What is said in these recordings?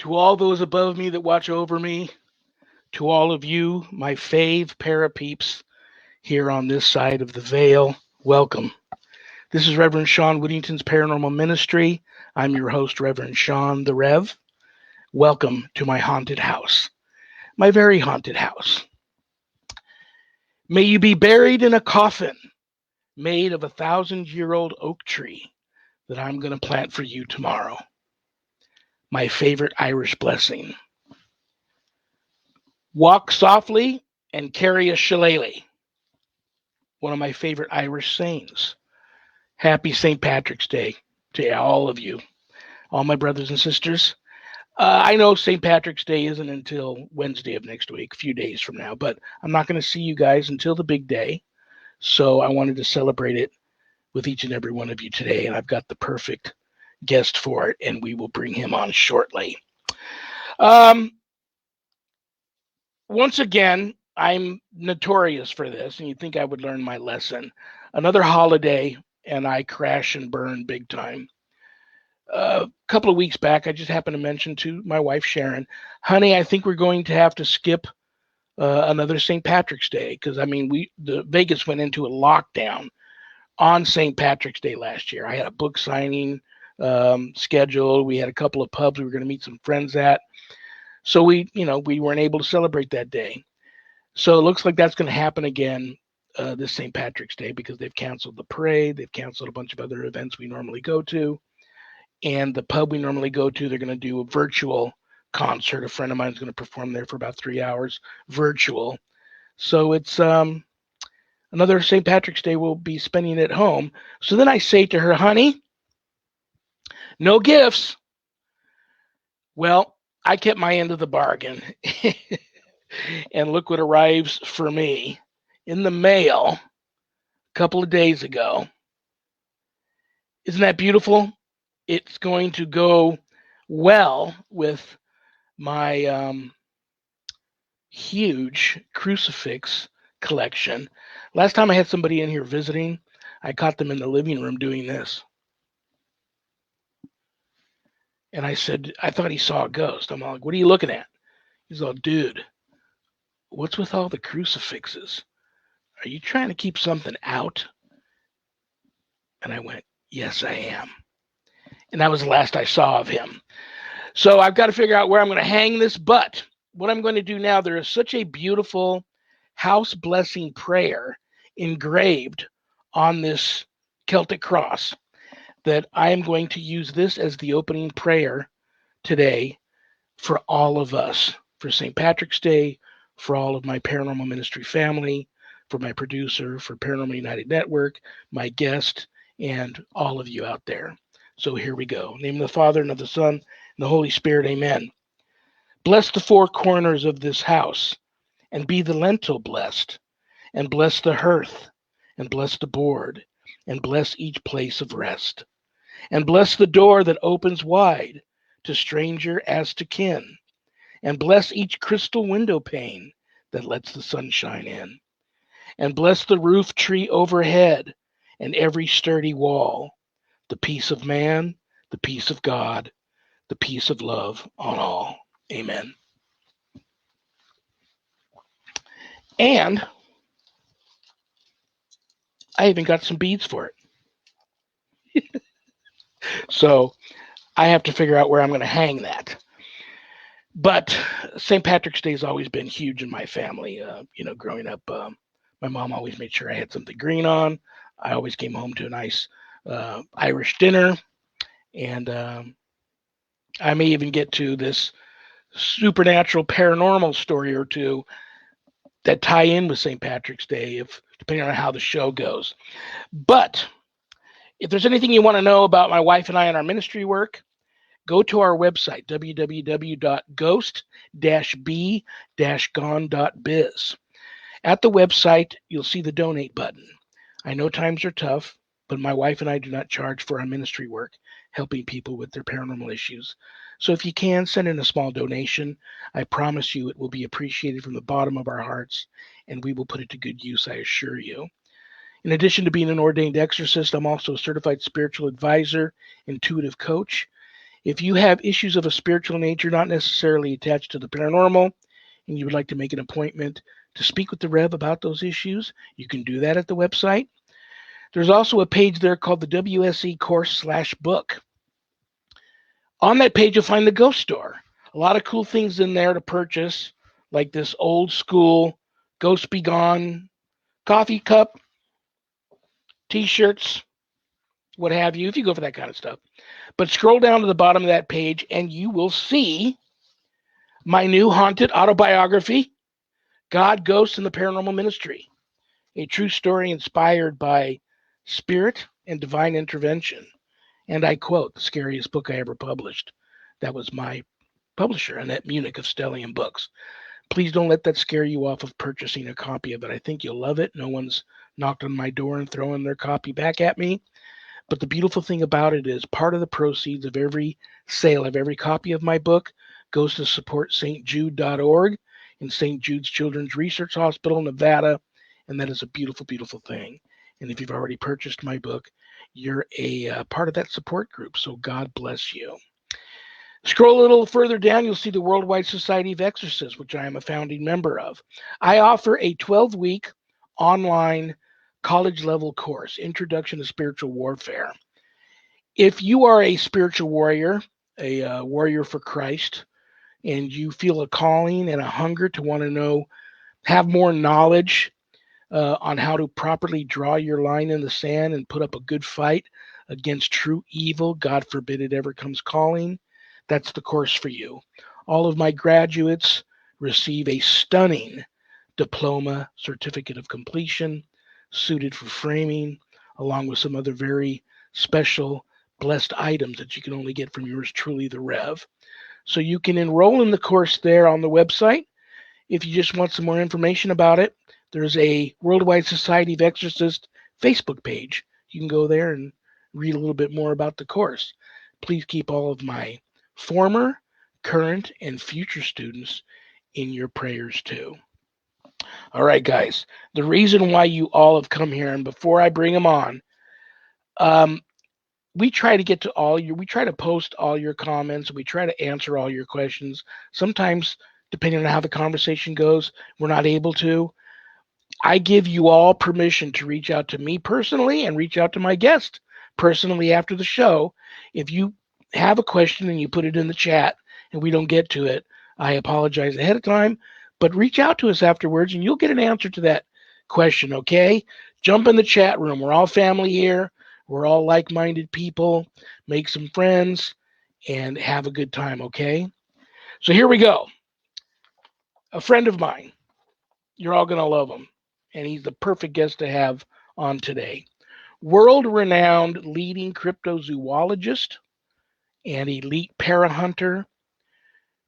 To all those above me that watch over me, to all of you, my fave parapeeps here on this side of the veil, welcome. This is Reverend Sean Whittington's Paranormal Ministry. I'm your host, Reverend Sean the Rev. Welcome to my haunted house, my very haunted house. May you be buried in a coffin made of a 1,000-year-old oak tree that I'm going to plant for you tomorrow. My favorite Irish blessing. Walk softly and carry a shillelagh. One of my favorite Irish sayings. Happy St. Patrick's Day to all of you, all my brothers and sisters. I know St. Patrick's Day isn't until Wednesday of next week, a few days from now, but I'm not going to see you guys until the big day. So I wanted to celebrate it with each and every one of you today, and I've got the perfect guest for it, and we will bring him on shortly. Once again, I'm notorious for this, and you'd think I would learn my lesson. Another holiday, and I crash and burn big time. A couple of weeks back, I just happened to mention to my wife, Sharon, honey, I think we're going to have to skip another St. Patrick's Day, because, the Vegas went into a lockdown on St. Patrick's Day last year. I had a book signing scheduled. We had a couple of pubs we were going to meet some friends at. So we weren't able to celebrate that day. So it looks like that's going to happen again this St. Patrick's Day, because they've canceled the parade. They've canceled a bunch of other events we normally go to. And the pub we normally go to, they're going to do a virtual concert. A friend of mine is going to perform there for about 3 hours, virtual. So it's another St. Patrick's Day we'll be spending at home. So then I say to her, honey, no gifts. Well, I kept my end of the bargain. And look what arrives for me in the mail a couple of days ago. Isn't that beautiful? It's going to go well with my huge crucifix collection. Last time I had somebody in here visiting, I caught them in the living room doing this. And I said, I thought he saw a ghost. I'm like, what are you looking at? He's all, dude, what's with all the crucifixes? Are you trying to keep something out? And I went, yes, I am. And that was the last I saw of him. So I've got to figure out where I'm going to hang this. But what I'm going to do now, there is such a beautiful house blessing prayer engraved on this Celtic cross that I am going to use this as the opening prayer today for all of us, for St. Patrick's Day, for all of my Paranormal Ministry family, for my producer, for Paranormal United Network, my guest, and all of you out there. So here we go. In the name of the Father, and of the Son, and the Holy Spirit, amen. Bless the four corners of this house, and be the lintel blessed, and bless the hearth, and bless the board, and bless each place of rest. And bless the door that opens wide to stranger as to kin. And bless each crystal window pane that lets the sunshine in. And bless the roof tree overhead and every sturdy wall. The peace of man, the peace of God, the peace of love on all. Amen. And I even got some beads for it. So I have to figure out where I'm going to hang that. But St. Patrick's Day has always been huge in my family. Growing up, my mom always made sure I had something green on. I always came home to a nice Irish dinner. And I may even get to this supernatural paranormal story or two that tie in with St. Patrick's Day, depending on how the show goes. But if there's anything you want to know about my wife and I and our ministry work, go to our website, www.ghost-b-gone.biz. At the website, you'll see the donate button. I know times are tough, but my wife and I do not charge for our ministry work, helping people with their paranormal issues. So if you can, send in a small donation. I promise you it will be appreciated from the bottom of our hearts, and we will put it to good use, I assure you. In addition to being an ordained exorcist, I'm also a certified spiritual advisor, intuitive coach. If you have issues of a spiritual nature, not necessarily attached to the paranormal, and you would like to make an appointment to speak with the Rev about those issues, you can do that at the website. There's also a page there called the WSE course/book. On that page, you'll find the ghost store. A lot of cool things in there to purchase, like this old school Ghost Be Gone coffee cup, t-shirts, what have you, if you go for that kind of stuff. But scroll down to the bottom of that page and you will see my new haunted autobiography, God, Ghosts, and the Paranormal Ministry, a true story inspired by spirit and divine intervention. And I quote, the scariest book I ever published. That was my publisher, Annette Munich of Stellium Books. Please don't let that scare you off of purchasing a copy of it. I think you'll love it. No one's knocked on my door and thrown their copy back at me. But the beautiful thing about it is part of the proceeds of every sale of every copy of my book goes to support stjude.org and St. Jude's Children's Research Hospital, Nevada. And that is a beautiful, beautiful thing. And if you've already purchased my book, you're a part of that support group. So God bless you. Scroll a little further down, you'll see the Worldwide Society of Exorcists, which I am a founding member of. I offer a 12-week online college-level course, Introduction to Spiritual Warfare. If you are a spiritual warrior, a warrior for Christ, and you feel a calling and a hunger to want to know, have more knowledge on how to properly draw your line in the sand and put up a good fight against true evil, God forbid it ever comes calling, that's the course for you. All of my graduates receive a stunning diploma, certificate of completion, suited for framing, along with some other very special blessed items that you can only get from yours truly, the Rev. So you can enroll in the course there on the website. If you just want some more information about it, there's a Worldwide Society of Exorcists Facebook page. You can go there and read a little bit more about the course. Please keep all of my former, current, and future students in your prayers too. All right, guys. The reason why you all have come here, and before I bring them on, we try to get to we try to post all your comments. We try to answer all your questions. Sometimes, depending on how the conversation goes, we're not able to. I give you all permission to reach out to me personally and reach out to my guest personally after the show. If you have a question and you put it in the chat and we don't get to it, I apologize ahead of time, but reach out to us afterwards and you'll get an answer to that question, okay? Jump in the chat room. We're all family here. We're all like-minded people. Make some friends and have a good time, okay? So here we go. A friend of mine. You're all going to love him. And he's the perfect guest to have on today. World-renowned leading cryptozoologist and elite ParaHunter,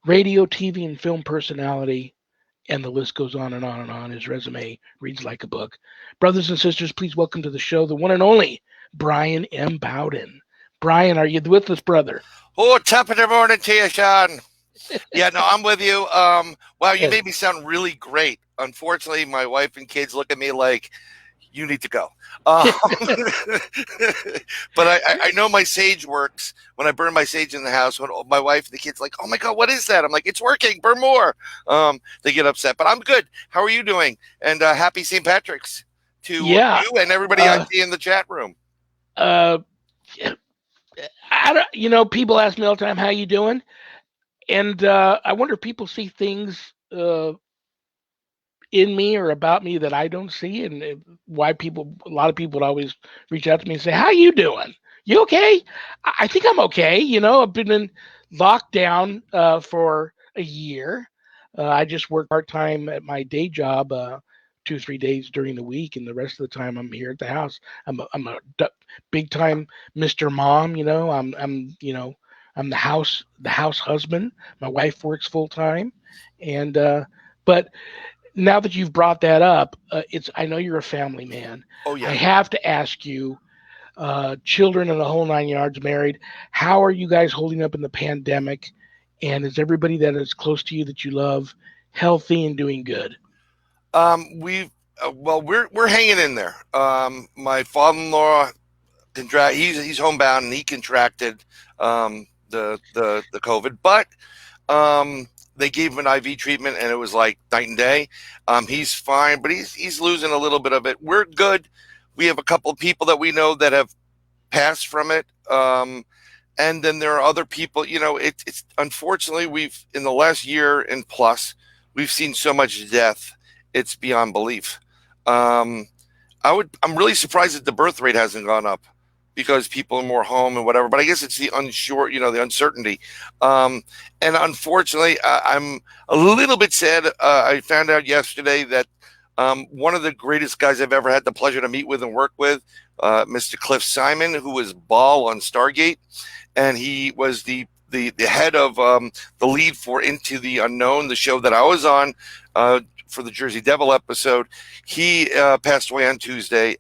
radio, TV, and film personality, and the list goes on and on and on. His resume reads like a book. Brothers and sisters, please welcome to the show the one and only Bryan M. Bowden. Bryan, are you with us, brother? Oh, top of the morning to you, Sean. Yeah, no, I'm with you. Wow, you made me sound really great. Unfortunately, my wife and kids look at me like, you need to go. But I know my sage works. When I burn my sage in the house, when my wife and the kids are like, oh my God, what is that? I'm like, it's working, burn more. They get upset, but I'm good. How are you doing? And happy St. Patrick's to you and everybody I see in the chat room. People ask me all the time, how you doing? And I wonder if people see things in me or about me that I don't see, and why a lot of people would always reach out to me and say, how you doing? You okay? I think I'm okay. I've been in lockdown for a year. I just work part-time at my day job 2 or 3 days during the week, and the rest of the time I'm here at the house. I'm a big-time Mr. Mom. I'm the house husband. My wife works full time, and but now that you've brought that up, I know you're a family man. Oh yeah. I have to ask you, children and the whole 9 yards, married. How are you guys holding up in the pandemic? And is everybody that is close to you that you love healthy and doing good? We're hanging in there. My father-in-law he's homebound and he contracted the COVID, but they gave him an IV treatment, and it was like night and day. He's fine, but he's losing a little bit of it. We're good. We have a couple of people that we know that have passed from it. And then there are other people, it's unfortunately, we've in the last year and plus, we've seen so much death. It's beyond belief. I'm really surprised that the birth rate hasn't gone up because people are more home and whatever, but I guess it's the unsure, the uncertainty. And unfortunately, I'm a little bit sad. I found out yesterday that one of the greatest guys I've ever had the pleasure to meet with and work with, Mr. Cliff Simon, who was Ball on Stargate, and he was the head of the lead for Into the Unknown, the show that I was on for the Jersey Devil episode. He passed away on Tuesday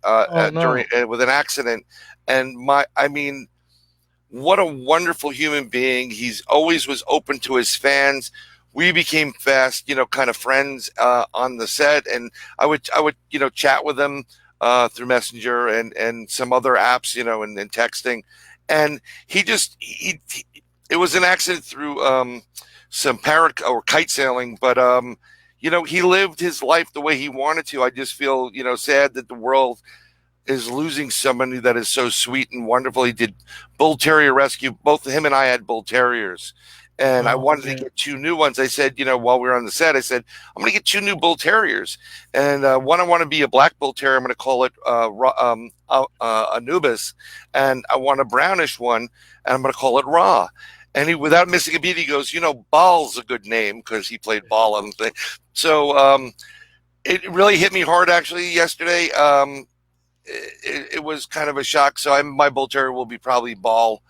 during with an accident, and what a wonderful human being. He's always was open to his fans. We became fast, kind of friends on the set, and I would chat with him through Messenger and some other apps, and texting. And it was an accident through some kite sailing, but he lived his life the way he wanted to. I just feel, sad that the world is losing somebody that is so sweet and wonderful. He did bull terrier rescue. Both him and I had bull terriers. And I wanted to get 2 new ones. I said, while we were on the set, I said, I'm going to get 2 new bull terriers. And one, I want to be a black bull terrier. I'm going to call it Anubis. And I want a brownish one, and I'm going to call it Ra. And he, without missing a beat, he goes, Ball's a good name because he played ball on the thing. So it really hit me hard, actually, yesterday. It was kind of a shock. So my bull terrier will be probably Ball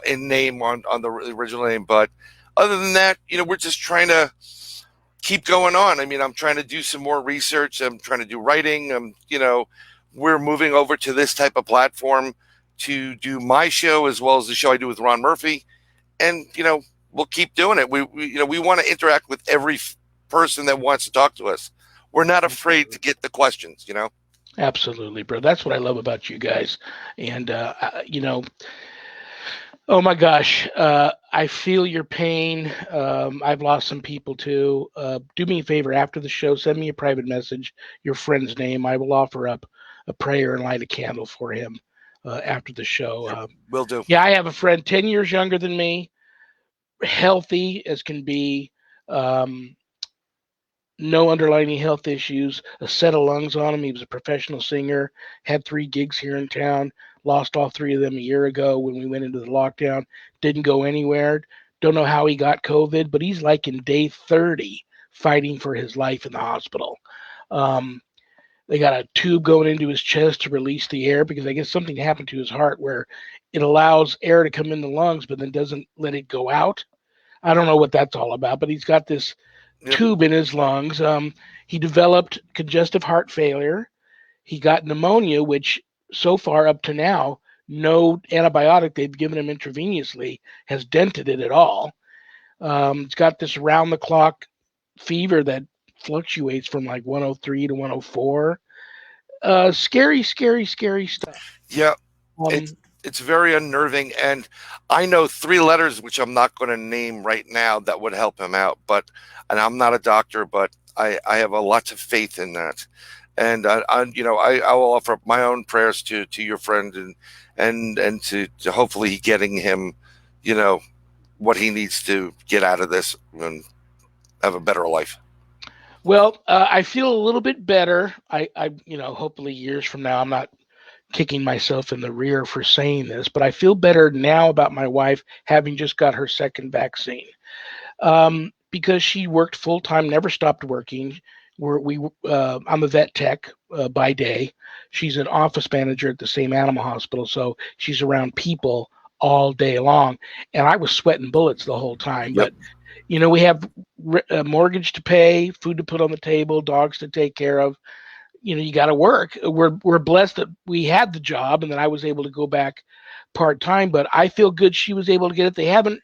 in name on the original name. But other than that, we're just trying to keep going on. I'm trying to do some more research. I'm trying to do writing. We're moving over to this type of platform to do my show as well as the show I do with Ron Murphy. And, we'll keep doing it. We want to interact with every person that wants to talk to us. We're not afraid to get the questions, Absolutely, bro. That's what I love about you guys. And, oh my gosh, I feel your pain. I've lost some people too. Do me a favor after the show, send me a private message, your friend's name. I will offer up a prayer and light a candle for him after the show. Will do. Yeah, I have a friend 10 years younger than me, healthy as can be, no underlying health issues, a set of lungs on him. He was a professional singer, had 3 gigs here in town, lost all 3 of them a year ago when we went into the lockdown, didn't go anywhere. Don't know how he got COVID, but he's like in day 30 fighting for his life in the hospital. They got a tube going into his chest to release the air because I guess something happened to his heart where it allows air to come in the lungs, but then doesn't let it go out. I don't know what that's all about, but he's got this tube in his lungs. He developed congestive heart failure. He got pneumonia, which so far up to now, no antibiotic they've given him intravenously has dented it at all. He's got this round the clock fever that fluctuates from like 103 to 104. Scary stuff. Yeah. It's very unnerving. And I know 3 letters, which I'm not going to name right now, that would help him out. And I'm not a doctor, but I have a lot of faith in that. And I will offer up my own prayers to your friend and to hopefully getting him, what he needs to get out of this and have a better life. Well, I feel a little bit better. I hopefully years from now, I'm not kicking myself in the rear for saying this, but I feel better now about my wife having just got her second vaccine. Because she worked full time, never stopped working. I'm a vet tech by day. She's an office manager at the same animal hospital, so she's around people all day long. And I was sweating bullets the whole time. Yep. But we have a mortgage to pay, food to put on the table, dogs to take care of. You got to work. We're blessed that we had the job, and then I was able to go back part time. But I feel good she was able to get it. They haven't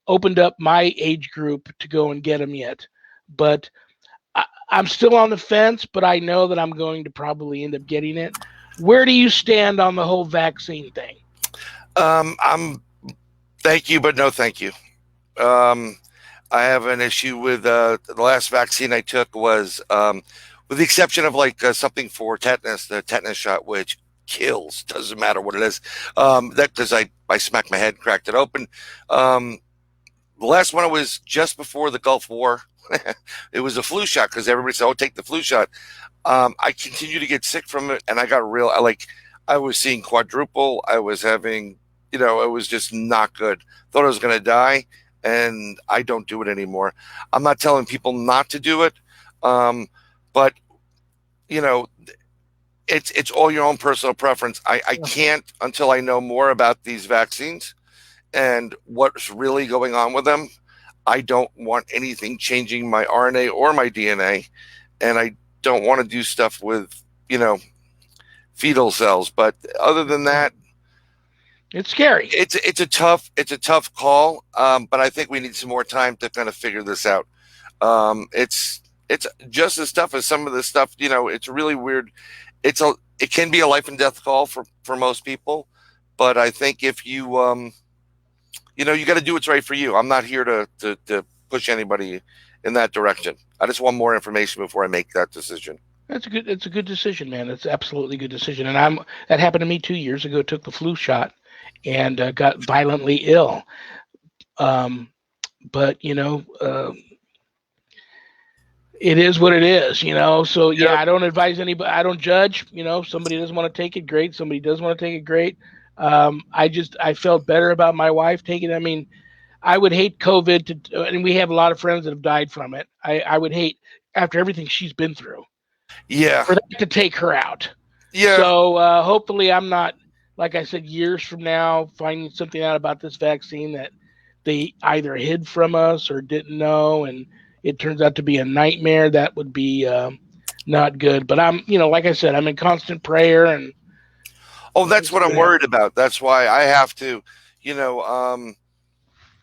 opened up my age group to go and get them yet, but I'm still on the fence, but I know that I'm going to probably end up getting it. Where do you stand on the whole vaccine thing? I'm Thank you, but no thank you. Um, I have an issue with the last vaccine I took was, with the exception of like something for tetanus, the tetanus shot, which kills, doesn't matter what it is. That because I smacked my head, cracked it open. Um, the last one was just before the Gulf War. It was a flu shot because everybody said, "Oh, take the flu shot." I continued to get sick from it, and I got real. I was seeing quadruple. I was having, it was just not good. Thought I was going to die, and I don't do it anymore. I'm not telling people not to do it, but you know, it's all your own personal preference. I can't until I know more about these vaccines and what's really going on with them. I don't want anything changing my RNA or my DNA, and I don't want to do stuff with, fetal cells. But other than that, it's scary. It's a tough call. But I think we need some more time to kind of figure this out. It's just as tough as some of this stuff. It's really weird. It can be a life and death call for most people, but I think if you you got to do what's right for you. I'm not here to push anybody in that direction. I just want more information before I make that decision. It's a good decision, man. It's absolutely a good decision. And that happened to me 2 years ago. Took the flu shot and got violently ill. But it is what it is, So yeah, I don't advise anybody. I don't judge. Somebody doesn't want to take it, great. Somebody does want to take it, great. I felt better about my wife taking it. I mean, I would hate COVID and we have a lot of friends that have died from it. I would hate, after everything she's been through, for that to take her out. Yeah. So hopefully I'm not, like I said, years from now, finding something out about this vaccine that they either hid from us or didn't know, and it turns out to be a nightmare. That would be not good. But I'm, like I said, I'm in constant prayer. And that's what I'm worried about. That's why I have to,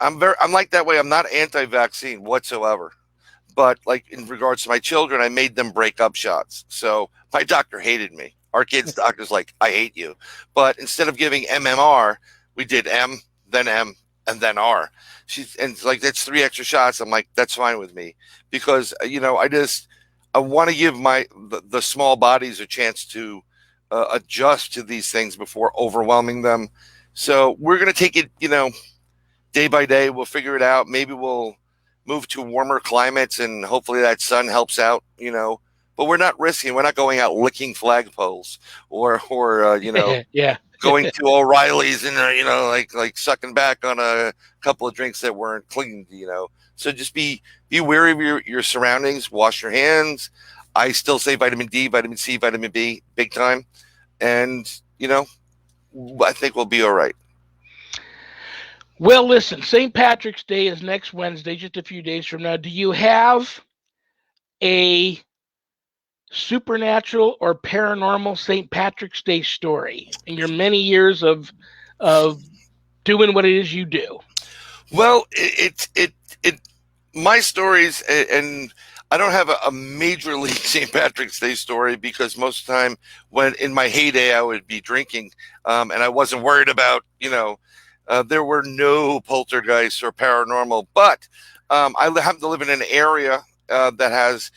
I'm like that way. I'm not anti-vaccine whatsoever. But like in regards to my children, I made them break up shots. So my doctor hated me. Our kid's doctor's like, I hate you. But instead of giving MMR, we did M, and then R. And it's like, that's 3 extra shots. I'm like, that's fine with me, because I want to give the small bodies a chance to adjust to these things before overwhelming them. So we're gonna take it, day by day. We'll figure it out. Maybe we'll move to warmer climates, and hopefully that sun helps out. But we're not risking. We're not going out licking flagpoles or yeah. going to O'Reilly's and like sucking back on a couple of drinks that weren't cleaned. So just be wary of your surroundings. Wash your hands. I still say vitamin D, vitamin C, vitamin B, big time, and I think we'll be all right. Well, listen, St. Patrick's Day is next Wednesday, just a few days from now. Do you have a supernatural or paranormal St. Patrick's Day story in your many years of doing what it is you do? Well, my stories, and I don't have a major league St. Patrick's Day story, because most of the time when in my heyday I would be drinking, and I wasn't worried about, there were no poltergeists or paranormal. But I happen to live in an area that has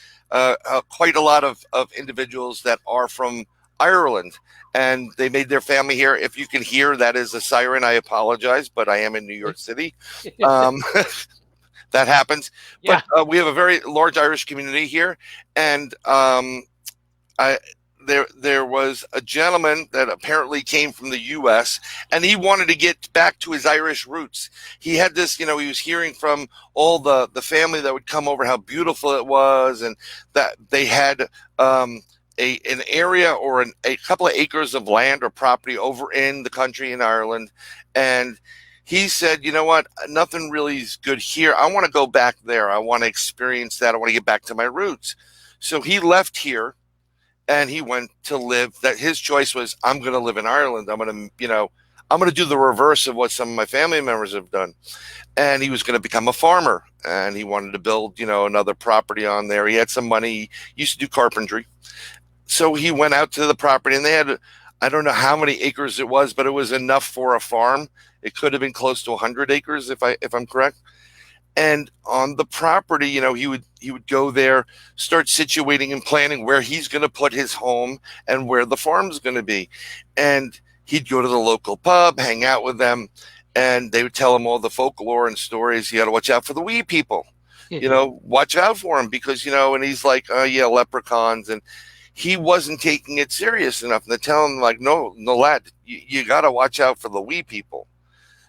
quite a lot of individuals that are from Ireland, and they made their family here. If you can hear, that is a siren. I apologize, but I am in New York City. That happens. Yeah. But we have a very large Irish community here, and there was a gentleman that apparently came from the U.S., and he wanted to get back to his Irish roots. He had this, he was hearing from all the family that would come over how beautiful it was, and that they had an area or a couple of acres of land or property over in the country in Ireland. And he said, you know what, nothing really is good here. I want to go back there. I want to experience that. I want to get back to my roots. So he left here, and he went to live. That his choice was, I'm going to live in Ireland. I'm going to do the reverse of what some of my family members have done. And he was going to become a farmer, and he wanted to build, another property on there. He had some money. He used to do carpentry. So he went out to the property, and they had I don't know how many acres it was, but it was enough for a farm. It could have been close to 100 acres if I'm correct. And on the property, he would go there, start situating and planning where he's going to put his home and where the farm's going to be. And he'd go to the local pub, hang out with them, and they would tell him all the folklore and stories. You got to watch out for the wee people. Watch out for him because, and he's like, oh yeah, leprechauns. And he wasn't taking it serious enough. And they tell him like, no, lad, you got to watch out for the wee people.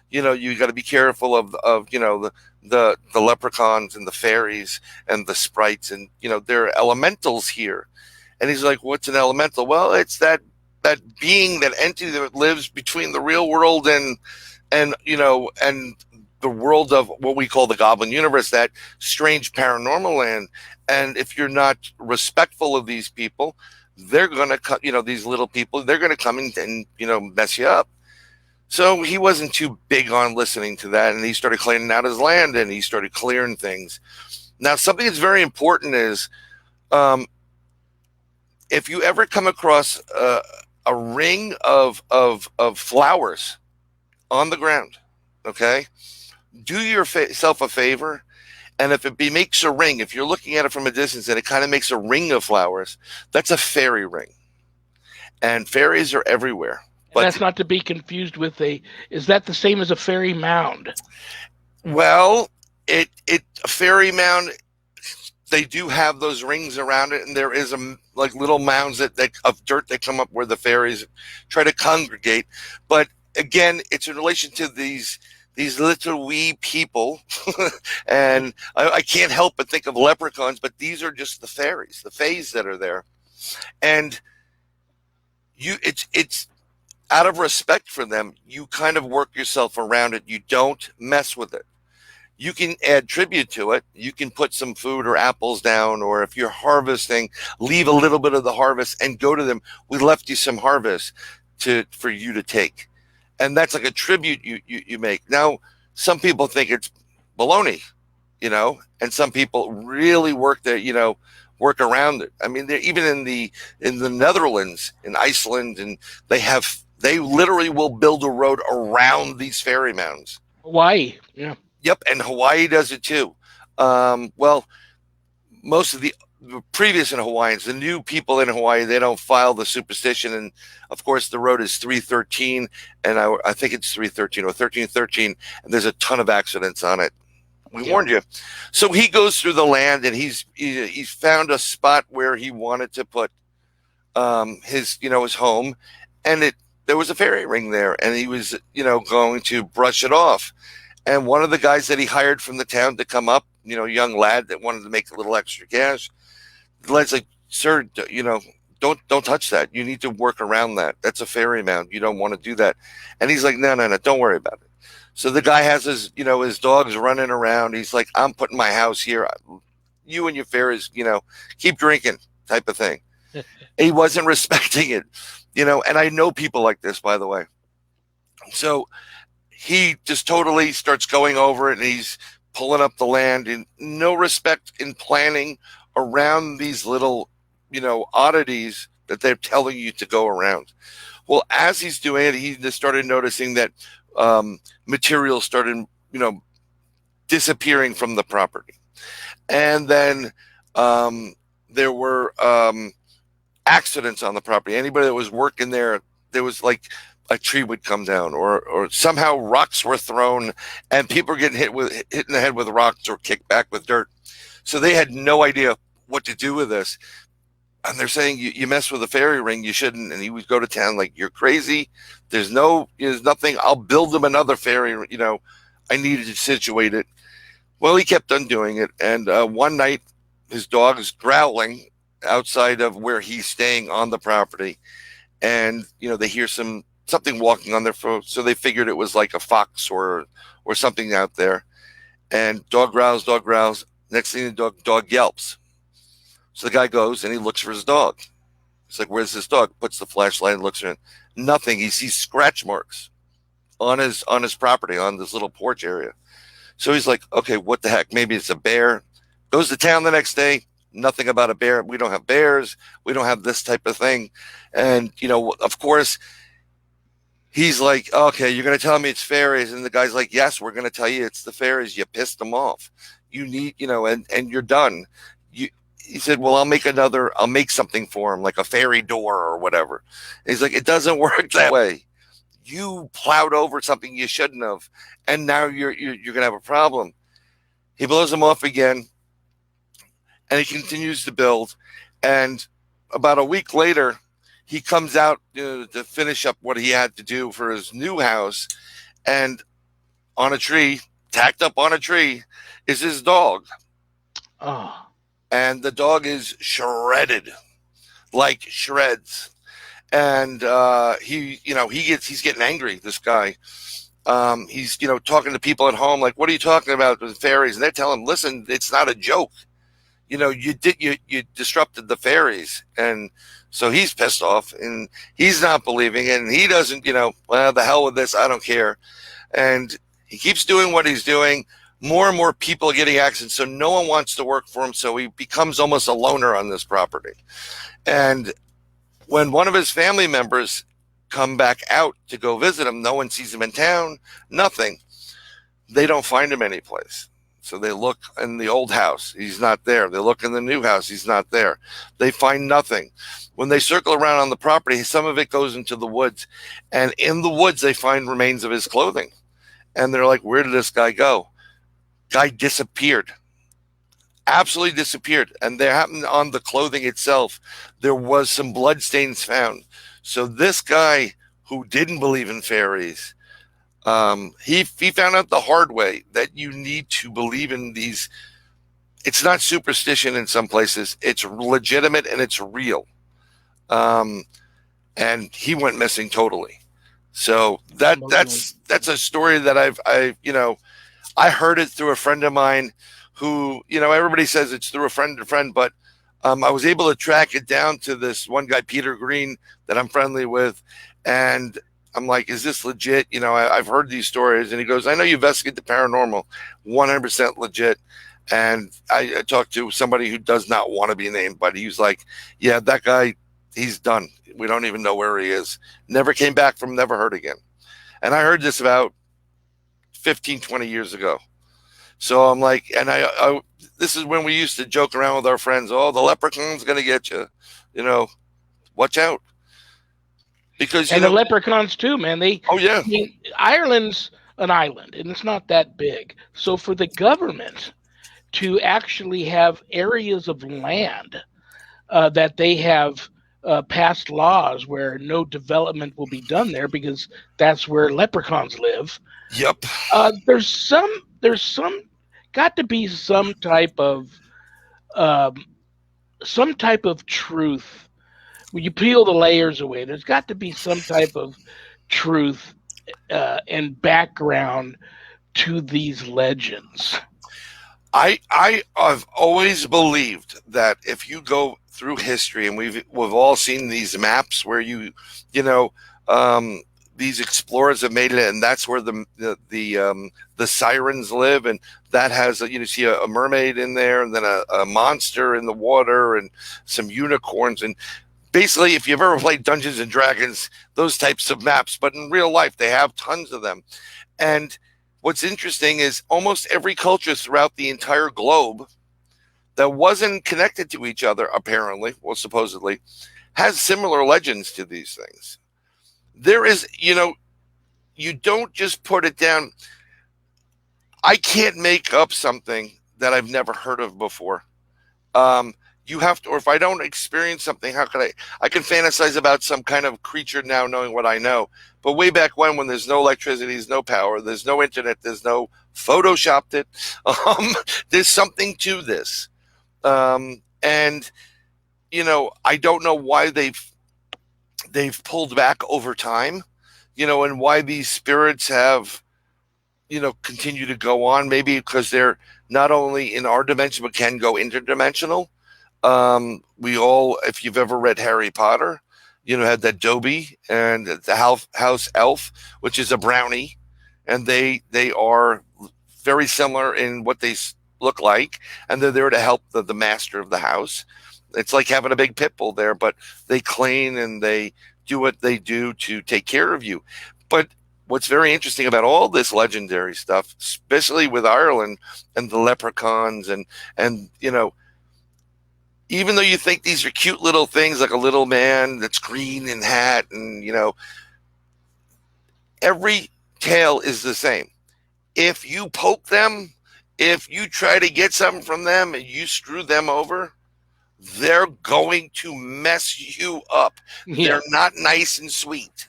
You got to be careful of the leprechauns and the fairies and the sprites, and there are elementals here. And he's like, what's an elemental? Well, it's that being, that entity that lives between the real world and the world of what we call the goblin universe, that strange paranormal land. And if you're not respectful of these people, they're gonna these little people, they're gonna come and mess you up. So he wasn't too big on listening to that, and he started cleaning out his land, and he started clearing things. Now, something that's very important is, if you ever come across a ring of flowers on the ground, okay, do yourself a favor, and if it makes a ring, if you're looking at it from a distance and it kind of makes a ring of flowers, that's a fairy ring, and fairies are everywhere. But that's not to be confused with is that the same as a fairy mound? Well, a fairy mound, they do have those rings around it, and there is like little mounds of dirt that come up where the fairies try to congregate. But again, it's in relation to these little wee people, and I can't help but think of leprechauns, but these are just the fairies, the fays that are there, and it's out of respect for them, you kind of work yourself around it. You don't mess with it. You can add tribute to it. You can put some food or apples down, or if you're harvesting, leave a little bit of the harvest and go to them. We left you some harvest for you to take. And that's like a tribute you make. Now, some people think it's baloney, and some people really work around it. I mean, they're even in the Netherlands, in Iceland, and they literally will build a road around these fairy mounds. Hawaii, yeah. Yep, and Hawaii does it too. Well, most of the previous in Hawaiians, the new people in Hawaii, they don't file the superstition. And of course, the road is 313, and I think it's 313 or 1313, and there's a ton of accidents on it. We warned you. So he goes through the land, and he's found a spot where he wanted to put his home, and there was a fairy ring there, and he was going to brush it off. And one of the guys that he hired from the town to come up, young lad that wanted to make a little extra cash, the lad's like, sir, don't touch that. You need to work around that. That's a fairy mound. You don't want to do that. And he's like, no, don't worry about it. So the guy has his dogs running around. He's like, I'm putting my house here. You and your fairies, keep drinking, type of thing. He wasn't respecting it, and I know people like this, by the way. So he just totally starts going over it, and he's pulling up the land, and no respect in planning around these little, oddities that they're telling you to go around. Well, as he's doing it, he just started noticing that materials started, disappearing from the property. And then there were accidents on the property. Anybody that was working there was like a tree would come down, or somehow rocks were thrown, and people were getting hit in the head with rocks or kicked back with dirt. So they had no idea what to do with this. And they're saying, you mess with a fairy ring, you shouldn't. And he would go to town like, you're crazy. There's nothing. I'll build them another fairy. I needed to situate it. Well, he kept on doing it. And one night, his dog is growling outside of where he's staying on the property. And, they hear something walking on their foot. So they figured it was like a fox or something out there. And dog growls. Next thing, the dog yelps. So the guy goes and he looks for his dog. He's like, where's this dog? Puts the flashlight and looks around. Nothing. He sees scratch marks on his property, on this little porch area. So he's like, okay, what the heck? Maybe it's a bear. Goes to town the next day. nothing about a bear. We don't have bears. We don't have this type of thing. And, of course, he's like, okay, you're going to tell me it's fairies. And the guy's like, yes, we're going to tell you it's the fairies. You pissed them off. You need, and you're done. He said, well, I'll make something for him, like a fairy door or whatever. And he's like, it doesn't work that way. You plowed over something you shouldn't have. And now you're going to have a problem. He blows him off again. And he continues to build. And about a week later, he comes out to finish up what he had to do for his new house. And on a tree, tacked up on a tree, is his dog. Oh. And the dog is shredded, like shreds. And he's getting angry, this guy. He's talking to people at home, like, what are you talking about with fairies? And they're telling him, listen, it's not a joke. You disrupted the fairies. And so he's pissed off and he's not believing it. And he doesn't, well, the hell with this. I don't care. And he keeps doing what he's doing. More and more people are getting accidents. So no one wants to work for him. So he becomes almost a loner on this property. And when one of his family members come back out to go visit him, no one sees him in town, nothing. They don't find him anyplace. So they look in the old house. He's not there. They look in the new house. He's not there. They find nothing. When they circle around on the property, some of it goes into the woods. And in the woods, they find remains of his clothing. And they're like, where did this guy go? Guy disappeared. Absolutely disappeared. And there happened on the clothing itself, there was some bloodstains found. So this guy who didn't believe in fairies, he found out the hard way that you need to believe in these. It's not superstition in some places. It's legitimate and it's real. And he went missing totally. So that's a story that I heard it through a friend of mine who, everybody says it's through a friend to friend, but I was able to track it down to this one guy, Peter Green, that I'm friendly with. And I'm like, is this legit? I've heard these stories. And he goes, I know you investigate the paranormal, 100% legit. And I talked to somebody who does not want to be named, but he was like, yeah, that guy, he's done. We don't even know where he is. Never came back from, never heard again. And I heard this about 15, 20 years ago. So I'm like, and I this is when we used to joke around with our friends. Oh, the leprechaun's going to get you, watch out. Because, the leprechauns too, man. Oh yeah. Ireland's an island and it's not that big. So for the government to actually have areas of land that they have passed laws where no development will be done there because that's where leprechauns live. Yep. There's got to be some type of truth. When you peel the layers away, there's got to be some type of truth and background to these legends. I've always believed that if you go through history, and we've all seen these maps where these explorers have made it, and that's where the sirens live, and that has you see a mermaid in there, and then a monster in the water, and some unicorns, and basically, if you've ever played Dungeons and Dragons, those types of maps, but in real life, they have tons of them. And what's interesting is almost every culture throughout the entire globe that wasn't connected to each other, apparently, well, supposedly, has similar legends to these things. There is, you don't just put it down. I can't make up something that I've never heard of before. You have to, or if I don't experience something, how can I can fantasize about some kind of creature now knowing what I know. But way back when there's no electricity, there's no power, there's no internet, there's no photoshopped it. There's something to this. And, I don't know why they've pulled back over time, and why these spirits have, continue to go on. Maybe because they're not only in our dimension, but can go interdimensional. We all, if you've ever read Harry Potter, had that Dobby and the house elf, which is a brownie, and they are very similar in what they look like, and they're there to help the master of the house. It's like having a big pit bull there, but they clean and they do what they do to take care of you. But what's very interesting about all this legendary stuff, especially with Ireland and the leprechauns, and even though you think these are cute little things like a little man that's green and hat, and every tale is the same. If you poke them, if you try to get something from them and you screw them over, they're going to mess you up. Yeah. They're not nice and sweet.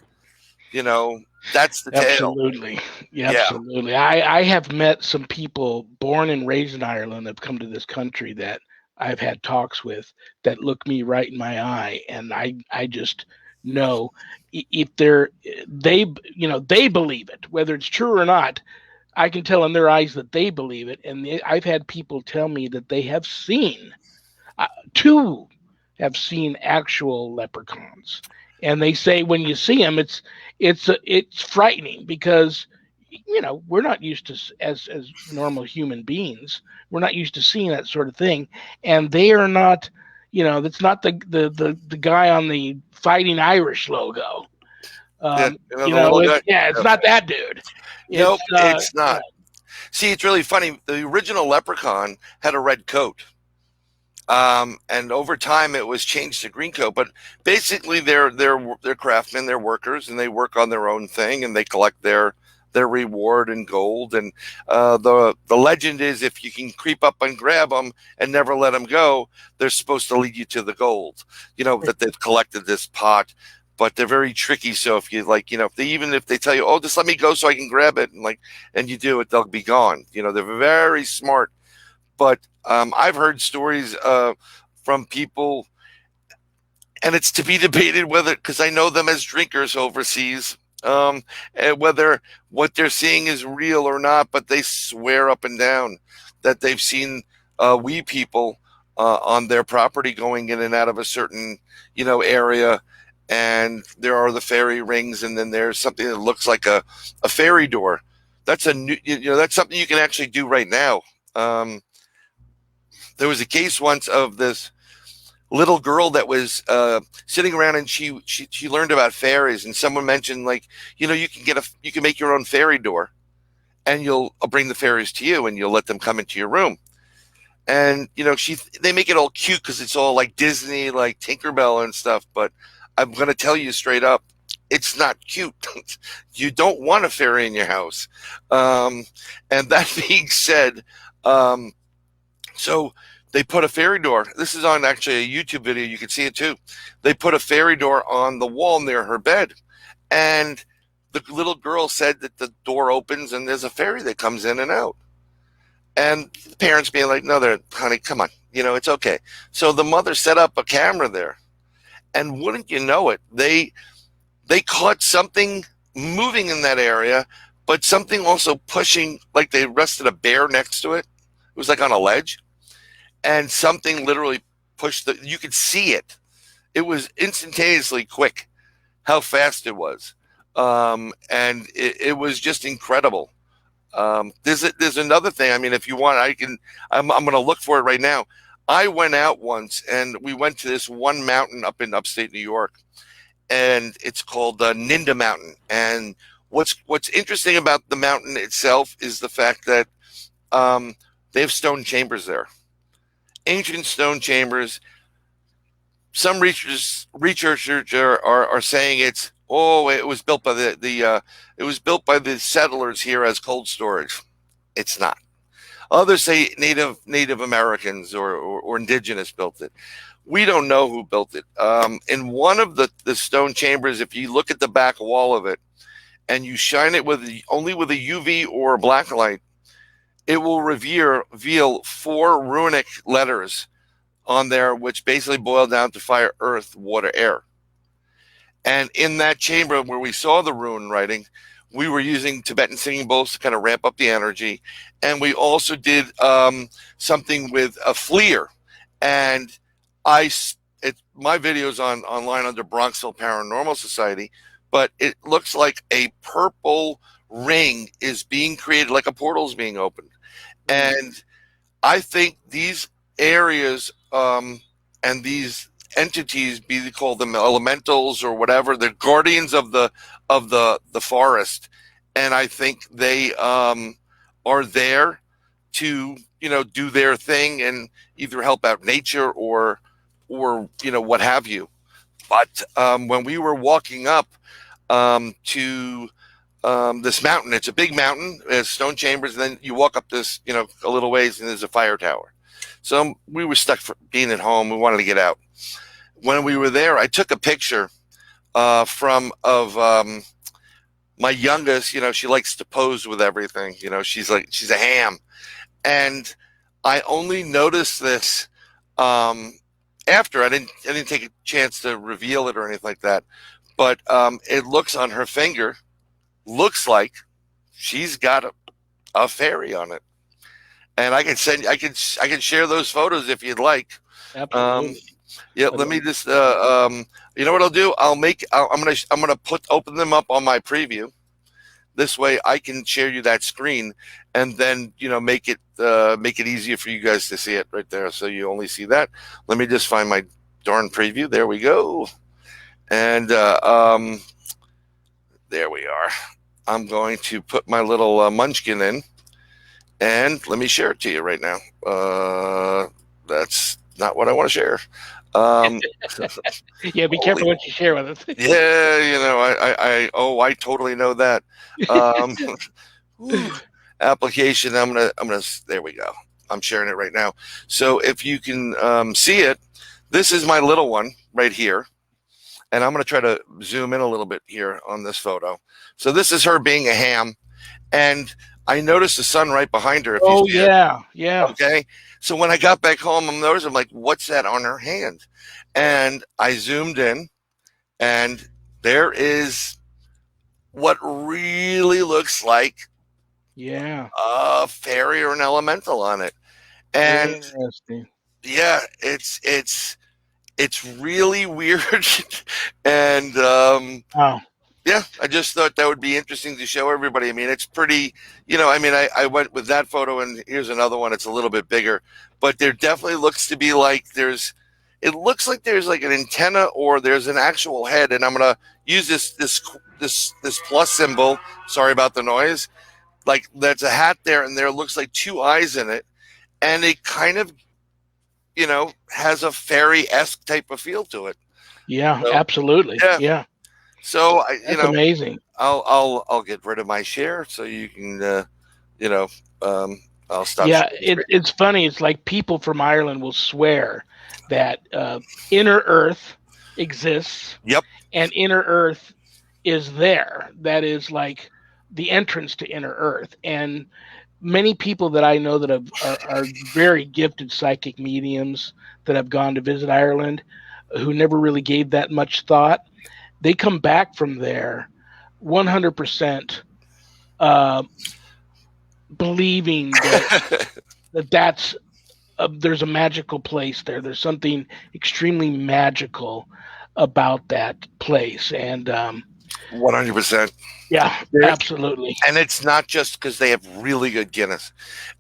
That's the tale. Absolutely. Yeah, absolutely. I have met some people born and raised in Ireland that have come to this country that I've had talks with that look me right in my eye, and I just know if they believe it, whether it's true or not. I can tell in their eyes that they believe it, and I've had people tell me that they have seen two have seen actual leprechauns, and they say when you see them, it's frightening because we're not used to as normal human beings. We're not used to seeing that sort of thing, and they are not. That's not the guy on the Fighting Irish logo. It's not that dude. Nope, it's not. See, it's really funny. The original leprechaun had a red coat. And over time it was changed to green coat, but basically they're craftsmen, they're workers, and they work on their own thing, and they collect their reward in gold. And the legend is if you can creep up and grab them and never let them go, they're supposed to lead you to the gold, that they've collected this pot. But they're very tricky. So if you if they tell you, oh, just let me go so I can grab it, and you do it, they'll be gone. They're very smart. But I've heard stories from people, and it's to be debated whether, because I know them as drinkers overseas, and whether what they're seeing is real or not. But they swear up and down that they've seen wee people on their property going in and out of a certain area. And there are the fairy rings, and then there's something that looks like a fairy door. That's that's something you can actually do right now. There was a case once of this little girl that was sitting around, and she learned about fairies, and someone mentioned you can make your own fairy door, and I'll bring the fairies to you, and you'll let them come into your room. And they make it all cute because it's all like Disney, like Tinkerbell and stuff. But I'm going to tell you straight up, it's not cute. You don't want a fairy in your house. And that being said, so they put a fairy door. This is on actually a YouTube video. You can see it too. They put a fairy door on the wall near her bed. And the little girl said that the door opens and there's a fairy that comes in and out. And the parents being like, no, honey, come on. It's okay. So the mother set up a camera there. And wouldn't you know it, they caught something moving in that area, but something also pushing, like they rested a bear next to it. It was like on a ledge. And something literally pushed you could see it. It was instantaneously quick how fast it was. And it was just incredible. There's another thing. I mean, if you want, I'm going to look for it right now. I went out once, and we went to this one mountain up in upstate New York, and it's called Ninda Mountain. And what's interesting about the mountain itself is the fact that they have stone chambers there, ancient stone chambers. Some researchers are saying it was built by the settlers here as cold storage. It's not. Others say Native Americans or indigenous built it. We don't know who built it. In one of the stone chambers, if you look at the back wall of it and you shine it only with a UV or a black light, it will reveal 4 runic letters on there, which basically boil down to fire, earth, water, air. And in that chamber where we saw the rune writing, we were using Tibetan singing bowls to kind of ramp up the energy. And we also did something with a FLIR. And my video's online under Bronxville Paranormal Society, but it looks like a purple ring is being created, like a portal's being opened. And I think these areas and these entities, be they call them elementals or whatever, they're guardians of the forest, and I think they are there to do their thing and either help out nature or what have you. But when we were walking up to this mountain, it's a big mountain, there's stone chambers, and then you walk up this a little ways and there's a fire tower. So we were stuck for being at home. We wanted to get out. When we were there, I took a picture of my youngest. She likes to pose with everything. She's a ham. And I only noticed this after. I didn't take a chance to reveal it or anything like that. But it looks on her finger, looks like she's got a fairy on it. And I can share those photos if you'd like. Absolutely. Yeah, let me just you know what I'll do? I'm gonna open them up on my preview. This way I can share you that screen and then make it easier for you guys to see it right there. So you only see that. Let me just find my darn preview. There we go. And there we are. I'm going to put my little munchkin in, and let me share it to you right now. That's not what I want to share. Yeah, be careful what you share with us. Yeah, I totally know that. Application. I'm gonna. There we go. I'm sharing it right now. So if you can see it, this is my little one right here, and I'm gonna try to zoom in a little bit here on this photo. So this is her being a ham, and I noticed the sun right behind her. Oh yeah, yeah. Okay. So when I got back home, I'm like, what's that on her hand? And I zoomed in, and there is what really looks like a fairy or an elemental on it. And yeah, it's really weird. And wow. Yeah, I just thought that would be interesting to show everybody. I mean, it's pretty, I went with that photo, and here's another one. It's a little bit bigger, but there definitely looks to be like it looks like there's like an antenna or there's an actual head. And I'm going to use this plus symbol. Sorry about the noise. Like there's a hat there, and there looks like two eyes in it. And it kind of, has a fairy-esque type of feel to it. Yeah, so, absolutely. Yeah. So that's amazing. I'll get rid of my share so you can, I'll stop. Yeah, it's funny. It's like people from Ireland will swear that inner Earth exists. Yep. And inner Earth is there. That is like the entrance to inner Earth. And many people that I know that are very gifted psychic mediums that have gone to visit Ireland, who never really gave that much thought, they come back from there 100% believing that's there's a magical place there. There's something extremely magical about that place. And 100%. Yeah, absolutely. And it's not just because they have really good Guinness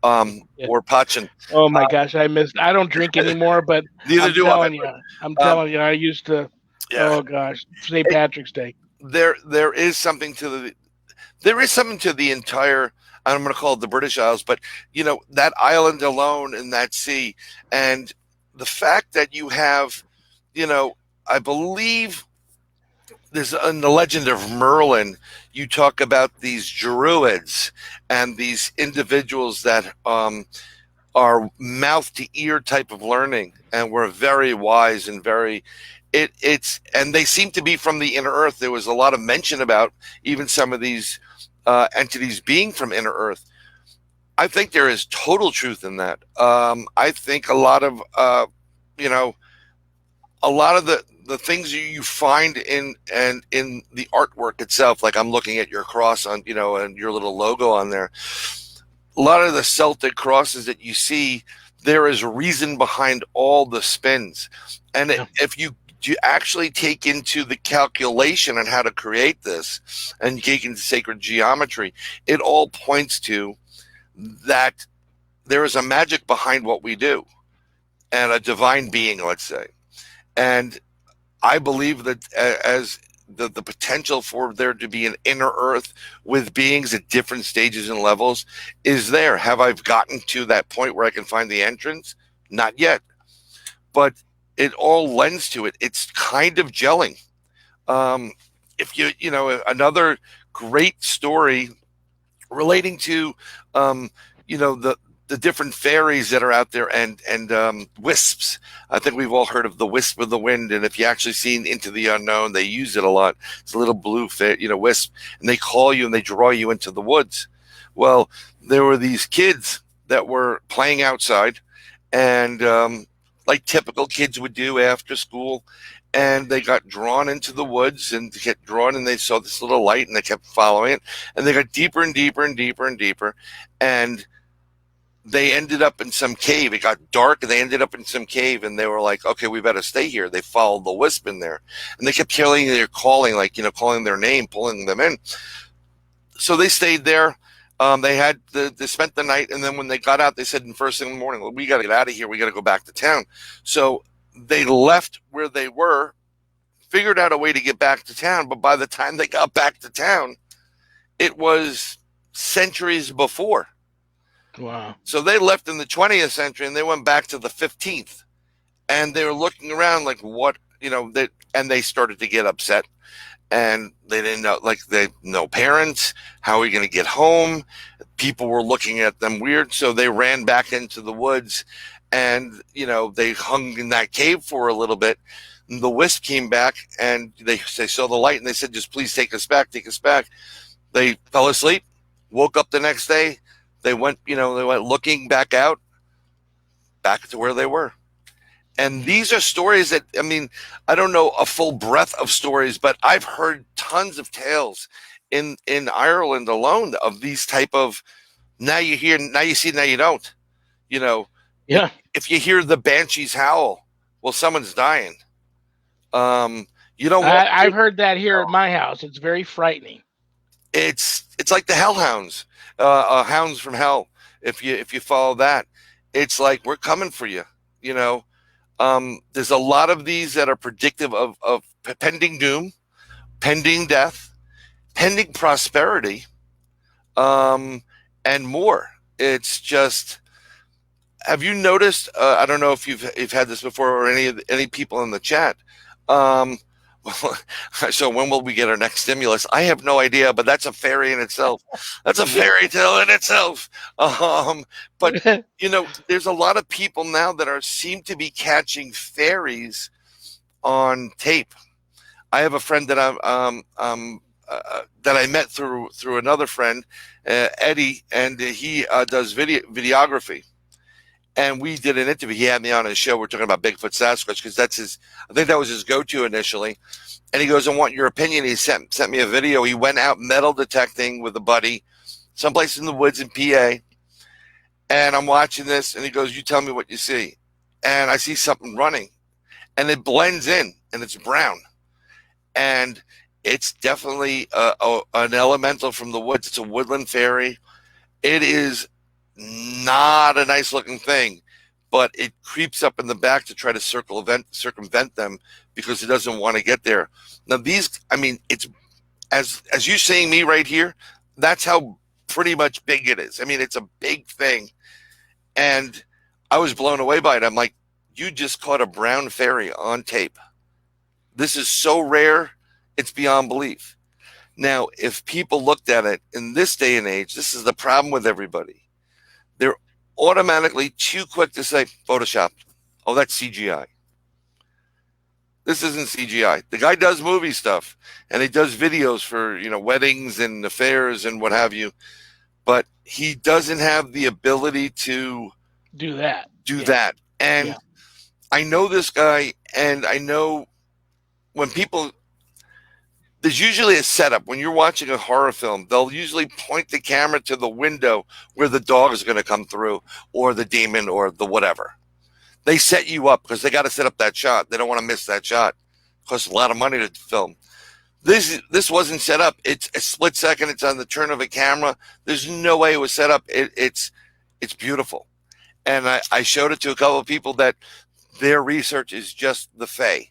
or Pachin. Oh my gosh, I don't drink anymore, but neither do I. I'm telling you, I used to. Yeah. Oh gosh, St. Patrick's Day. There is something to the entire. I'm going to call it the British Isles, but that island alone in that sea, and the fact that you have, I believe there's in the legend of Merlin, you talk about these druids and these individuals that are mouth to ear type of learning, and were very wise and very. And they seem to be from the inner earth. There was a lot of mention about even some of these entities being from inner earth. I think there is total truth in that. I think a lot of the things you find in the artwork itself, like I'm looking at your cross on, and your little logo on there. A lot of the Celtic crosses that you see, there is reason behind all the spins. And if you actually take into the calculation on how to create this and take into sacred geometry, it all points to that there is a magic behind what we do, and a divine being, let's say. And I believe that as the potential for there to be an inner earth with beings at different stages and levels is there. Have I gotten to that point where I can find the entrance? Not yet, but it all lends to it. It's kind of gelling. If another great story relating to, the different fairies that are out there, and wisps. I think we've all heard of the wisp of the wind, and if you actually seen Into the Unknown, they use it a lot. It's a little blue wisp, and they call you and they draw you into the woods. Well, there were these kids that were playing outside, and like typical kids would do after school, and they got drawn into the woods and get drawn, and they saw this little light, and they kept following it, and they got deeper and deeper and deeper and deeper, and they ended up in some cave. It got dark, and they ended up in some cave, and they were like, okay, we better stay here. They followed the wisp in there, and they kept killing, they're calling, calling their name, pulling them in. So they stayed there. They spent the night, and then when they got out, they said, first thing in the morning, well, we got to get out of here. We got to go back to town. So they left where they were, figured out a way to get back to town. But by the time they got back to town, it was centuries before. Wow. So they left in the 20th century, and they went back to the 15th, and they were looking around like, what, and they started to get upset, and they didn't know, they no parents. How are we going to get home? People were looking at them weird. So they ran back into the woods, and, they hung in that cave for a little bit. And the wisp came back, and they saw the light, and they said, just please take us back. They fell asleep, woke up the next day. They went looking back out, back to where they were. And these are stories that, I don't know a full breadth of stories, but I've heard tons of tales in Ireland alone of these type of, now you hear, now you see, now you don't. Yeah. If you hear the banshees howl, well, someone's dying. I've heard that here at my house. It's very frightening. It's like the hellhounds, hounds from hell. If you follow that, it's like, we're coming for you. There's a lot of these that are predictive of pending doom, pending death, pending prosperity, and more. It's just, have you noticed? I don't know if you've had this before, or any people in the chat. So when will we get our next stimulus? I have no idea, but that's a fairy in itself. That's a fairy tale in itself. But there's a lot of people now that seem to be catching fairies on tape. I have a friend that that I met through another friend, Eddie, and he does videography. And we did an interview. He had me on his show. We're talking about Bigfoot, Sasquatch, because I think that was his go-to initially. And he goes, I want your opinion. He sent me a video. He went out metal detecting with a buddy, someplace in the woods in PA. And I'm watching this, and he goes, you tell me what you see. And I see something running, and it blends in, and it's brown. And it's definitely an elemental from the woods. It's a woodland fairy. It is not a nice looking thing, but it creeps up in the back to try to circumvent them because it doesn't want to get there. Now these, it's as you seeing me right here, that's how pretty much big it is. It's a big thing, and I was blown away by it. I'm like, you just caught a brown fairy on tape. This is so rare, it's beyond belief. Now, if people looked at it in this day and age, this is the problem with everybody. They're automatically too quick to say Photoshop. Oh, that's CGI. This isn't CGI. The guy does movie stuff, and he does videos for, weddings and affairs and what have you, but he doesn't have the ability to do that. And I know this guy, and I know when people, there's usually a setup. When you're watching a horror film, they'll usually point the camera to the window where the dog is going to come through, or the demon, or the whatever. They set you up because they got to set up that shot. They don't want to miss that shot. It costs a lot of money to film. This wasn't set up. It's a split second. It's on the turn of a camera. There's no way it was set up. It's beautiful. And I showed it to a couple of people that their research is just the fae,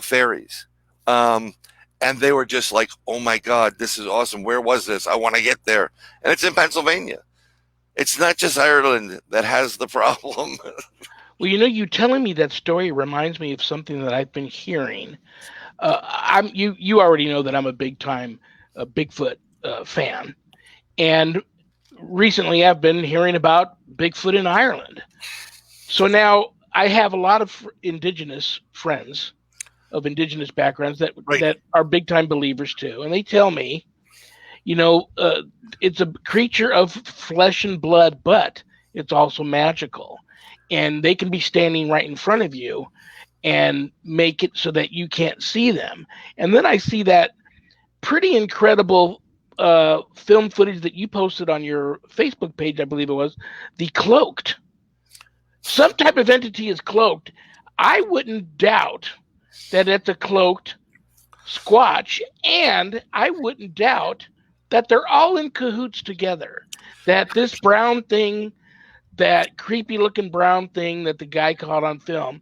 fairies. And they were just like, oh my God, this is awesome. Where was this? I want to get there. And it's in Pennsylvania. It's not just Ireland that has the problem. Well, you telling me that story reminds me of something that I've been hearing. You already know that I'm a big time Bigfoot fan, and recently I've been hearing about Bigfoot in Ireland. So now I have a lot of indigenous friends of indigenous backgrounds that Right. that are big time believers too, and they tell me, it's a creature of flesh and blood, but it's also magical, and they can be standing right in front of you and make it so that you can't see them. And then I see that pretty incredible film footage that you posted on your Facebook page, I believe it was, the cloaked. Some type of entity is cloaked. I wouldn't doubt that it's a cloaked Squatch, and I wouldn't doubt that they're all in cahoots together. That this brown thing, that creepy looking brown thing that the guy caught on film,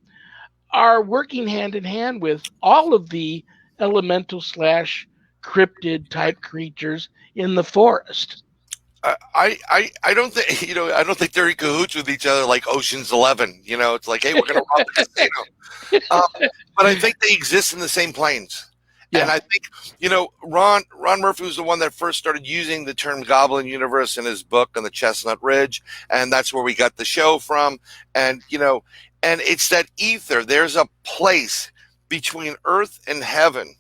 are working hand in hand with all of the elemental slash cryptid type creatures in the forest. I don't think I don't think they're in cahoots with each other like Ocean's 11. It's like, hey, we're going to rob the casino. But I think they exist in the same planes. Yeah. And I think, Ron Murphy was the one that first started using the term Goblin Universe in his book on the Chestnut Ridge. And that's where we got the show from. And, and it's that ether. There's a place between earth and heaven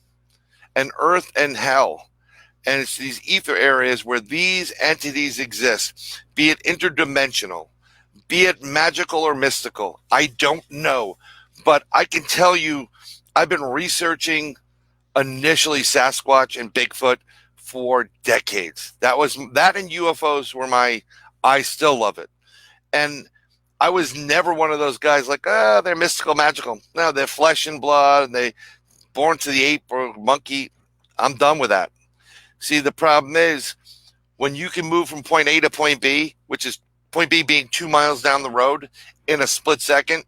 and earth and hell. And it's these ether areas where these entities exist, be it interdimensional, be it magical or mystical. I don't know. But I can tell you, I've been researching initially Sasquatch and Bigfoot for decades. That and UFOs were I still love it. And I was never one of those guys like, they're mystical, magical. No, they're flesh and blood, and they born to the ape or monkey. I'm done with that. See, the problem is when you can move from point A to point B, which is point B being 2 miles down the road in a split second,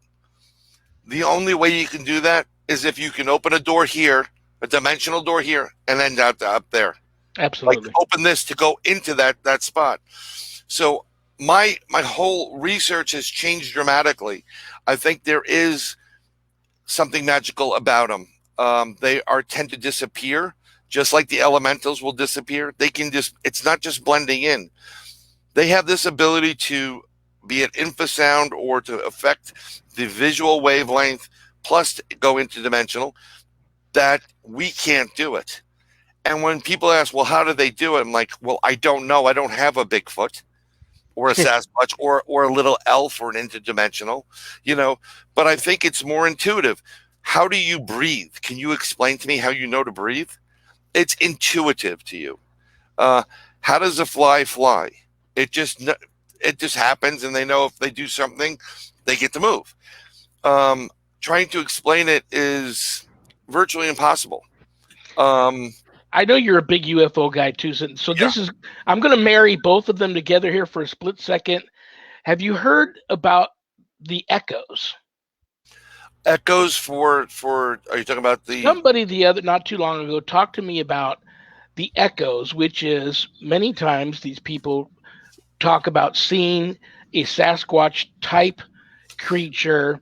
the only way you can do that is if you can open a door here, a dimensional door here, and then up there. Absolutely. Like open this to go into that spot. So my whole research has changed dramatically. I think there is something magical about them. They tend to disappear, just like the elementals will disappear. It's not just blending in. They have this ability to, be it infrasound or to affect the visual wavelength, plus to go interdimensional, that we can't do it. And when people ask, well, how do they do it? I'm like, well, I don't know. I don't have a Bigfoot or a Sasquatch or a little elf or an interdimensional, but I think it's more intuitive. How do you breathe? Can you explain to me how you know to breathe? It's intuitive to you. How does a fly fly? It just happens, and they know if they do something, they get to move. Trying to explain it is virtually impossible. I know you're a big UFO guy too, so this is, I'm going to marry both of them together here for a split second. Have you heard about the echoes? Echoes for are you talking about somebody not too long ago talked to me about the echoes, which is many times these people talk about seeing a Sasquatch type creature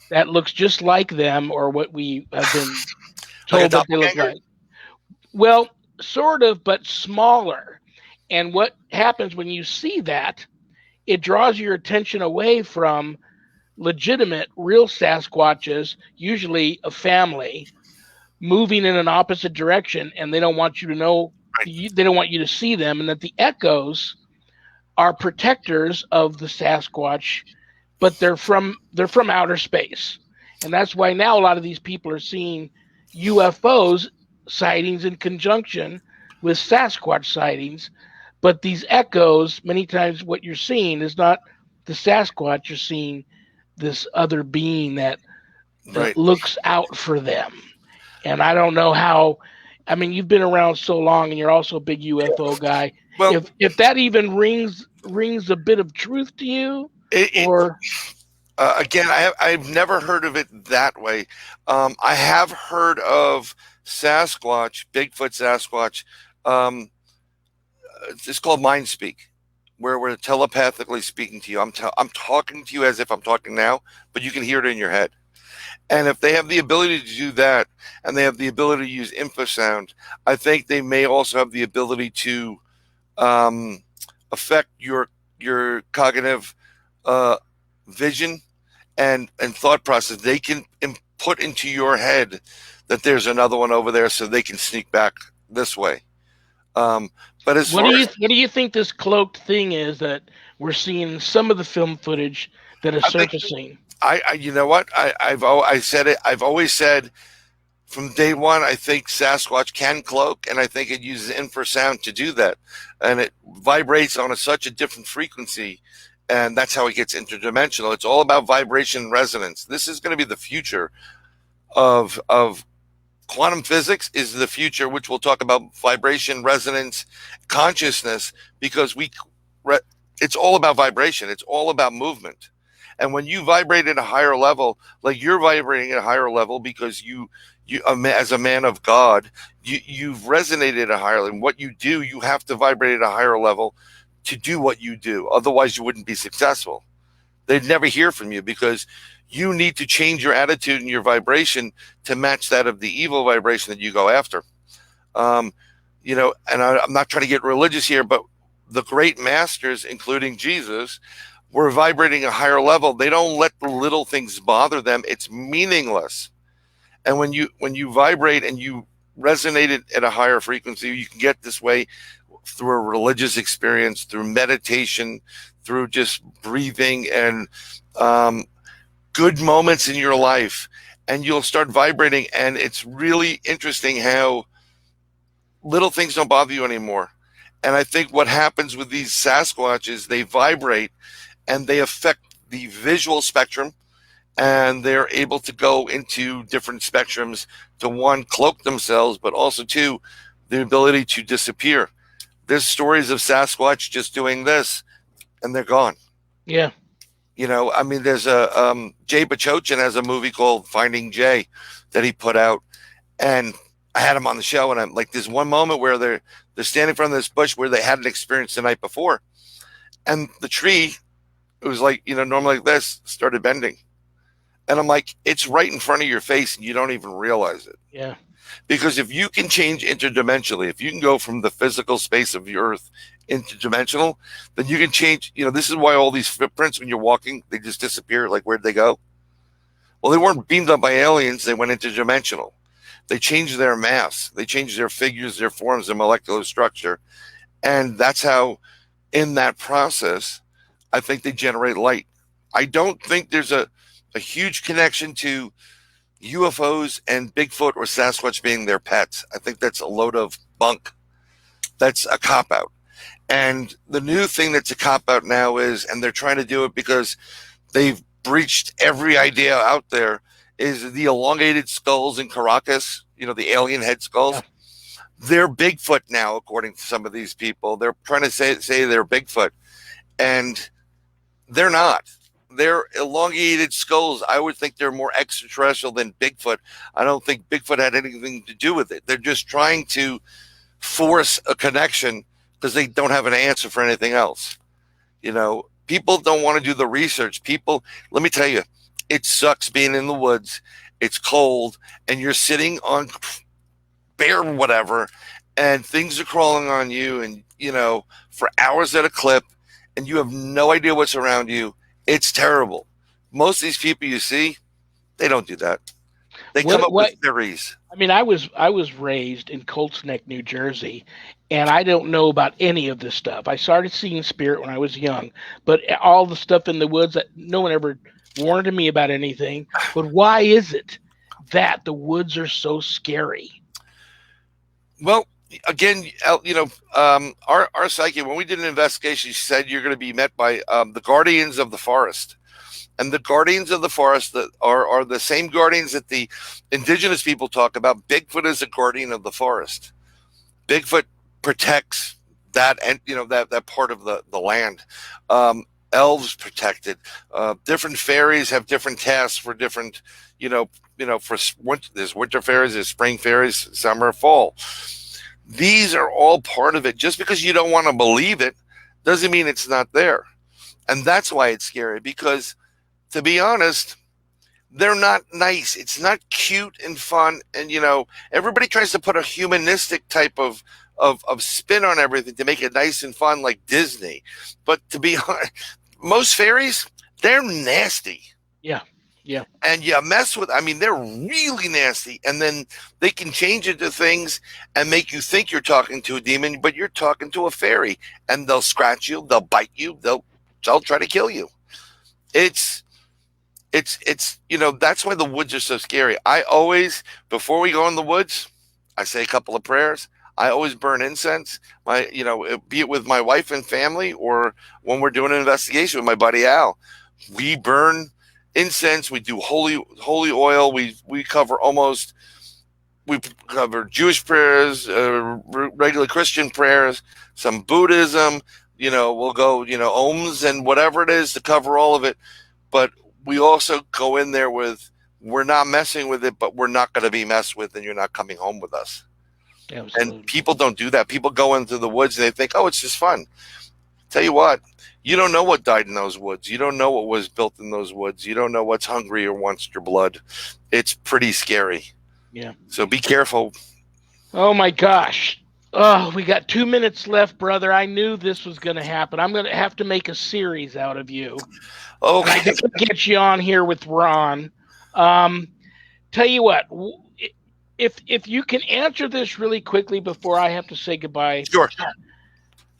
that looks just like them, or what we have been told that they look like. Well, sort of, but smaller. And what happens when you see that, it draws your attention away from legitimate, real Sasquatches, usually a family, moving in an opposite direction, and they don't want you to know, they don't want you to see them, and that the echoes are protectors of the Sasquatch, but they're from outer space. And that's why now a lot of these people are seeing UFOs sightings in conjunction with Sasquatch sightings. But these echoes, many times what you're seeing is not the Sasquatch, you're seeing this other being that looks out for them. And I don't know how, I mean, you've been around so long and you're also a big UFO guy. Well, if that even rings a bit of truth to you, It, Or again, I've never heard of it that way. I have heard of Sasquatch, Bigfoot Sasquatch. Um, it's called mind speak, where we're telepathically speaking to you. I'm talking to you as if I'm talking now, but you can hear it in your head. And if they have the ability to do that, and they have the ability to use infrasound, I think they may also have the ability to um, affect your cognitive uh, vision and thought process. They can put into your head that there's another one over there, so they can sneak back this way. Um, but as far as what do you think this cloaked thing is that we're seeing some of the film footage that is I think, surfacing? you know what I said it. I've always said from day one, I think Sasquatch can cloak, and I think it uses infrasound to do that, and it vibrates on such a different frequency, and that's how it gets interdimensional. It's all about vibration and resonance. This is going to be the future of quantum physics is the future, which we'll talk about vibration, resonance, consciousness, because it's all about vibration. It's all about movement. And when you vibrate at a higher level, like you're vibrating at a higher level because you as a man of God, you've resonated at a higher level. And what you do, you have to vibrate at a higher level to do what you do. Otherwise, you wouldn't be successful. They'd never hear from you because you need to change your attitude and your vibration to match that of the evil vibration that you go after. Um, and I'm not trying to get religious here, but the great masters, including Jesus, were vibrating a higher level. They don't let the little things bother them. It's meaningless. And when you vibrate and you resonate it at a higher frequency, you can get this way through a religious experience, through meditation, through just breathing and good moments in your life, and you'll start vibrating. And it's really interesting how little things don't bother you anymore. And I think what happens with these Sasquatches, they vibrate and they affect the visual spectrum, and they're able to go into different spectrums to, one, cloak themselves, but also, two, the ability to disappear. There's stories of Sasquatch just doing this and they're gone. Yeah. I mean, there's Jay Bachochin has a movie called Finding Jay that he put out, and I had him on the show, and I'm like, there's one moment where they're standing in front of this bush where they had an experience the night before, and the tree, it was like, normally like this, started bending. And I'm like, it's right in front of your face and you don't even realize it. Yeah. Because if you can change interdimensionally, if you can go from the physical space of the earth interdimensional, then you can change. This is why all these footprints, when you're walking, they just disappear. Like, where'd they go? Well, they weren't beamed up by aliens. They went interdimensional. They changed their mass. They changed their figures, their forms, their molecular structure. And that's how, in that process, I think they generate light. I don't think there's a huge connection to UFOs and Bigfoot or Sasquatch being their pets. I think that's a load of bunk. That's a cop-out. And the new thing that's a cop-out now is, and they're trying to do it because they've breached every idea out there, is the elongated skulls in Caracas, the alien head skulls. Yeah. They're Bigfoot now, according to some of these people. They're trying to say they're Bigfoot, and they're not. They're elongated skulls. I would think they're more extraterrestrial than Bigfoot. I don't think Bigfoot had anything to do with it. They're just trying to force a connection because they don't have an answer for anything else. People don't want to do the research. Let me tell you, it sucks being in the woods. It's cold, and you're sitting on bare whatever, and things are crawling on you, and, for hours at a clip, and you have no idea what's around you. It's terrible. Most of these people you see, they don't do that. They come up with theories. I mean, I was raised in Colts Neck, New Jersey, and I don't know about any of this stuff. I started seeing spirit when I was young, but all the stuff in the woods, that no one ever warned me about anything. But why is it that the woods are so scary? Well, again, our psyche, when we did an investigation, she said you're going to be met by the guardians of the forest. And the guardians of the forest that are the same guardians that the indigenous people talk about. Bigfoot is a guardian of the forest. Bigfoot protects that, and that part of the land. elves protect it. Different fairies have different tasks for different, for winter, there's winter fairies, there's spring fairies, summer, fall. These are all part of it. Just because you don't want to believe it doesn't mean it's not there. And that's why it's scary, because to be honest, they're not nice. It's not cute and fun. And, everybody tries to put a humanistic type of spin on everything to make it nice and fun, like Disney. But to be honest, most fairies, they're nasty. Yeah. Yeah. And you mess with, they're really nasty. And then they can change into things and make you think you're talking to a demon, but you're talking to a fairy. And they'll scratch you, they'll bite you, they'll try to kill you. It's that's why the woods are so scary. I always, before we go in the woods, I say a couple of prayers. I always burn incense. Be it with my wife and family, or when we're doing an investigation with my buddy Al, we burn incense. We do holy oil. We cover Jewish prayers, regular Christian prayers, some Buddhism. We'll go ohms and whatever it is to cover all of it. But we also go in there with, we're not messing with it, but we're not going to be messed with, and you're not coming home with us. Absolutely. And people don't do that. People go into the woods and they think, oh, it's just fun. Tell you what, you don't know what died in those woods. You don't know what was built in those woods. You don't know what's hungry or wants your blood. It's pretty scary. Yeah. So be careful. Oh my gosh. Oh, we got 2 minutes left, brother. I knew this was going to happen. I'm going to have to make a series out of you. Okay. I can get you on here with Ron. Tell you what, if you can answer this really quickly before I have to say goodbye. Sure.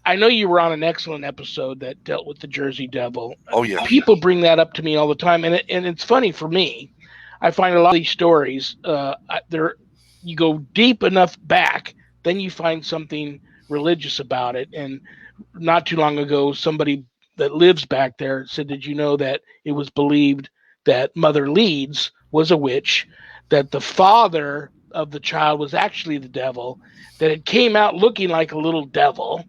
I know you were on an excellent episode that dealt with the Jersey Devil. Oh, yeah. People bring that up to me all the time, and it's funny for me. I find a lot of these stories, you go deep enough back, then you find something religious about it. And not too long ago, somebody that lives back there said, did you know that it was believed that Mother Leeds was a witch, that the father of the child was actually the devil, that it came out looking like a little devil,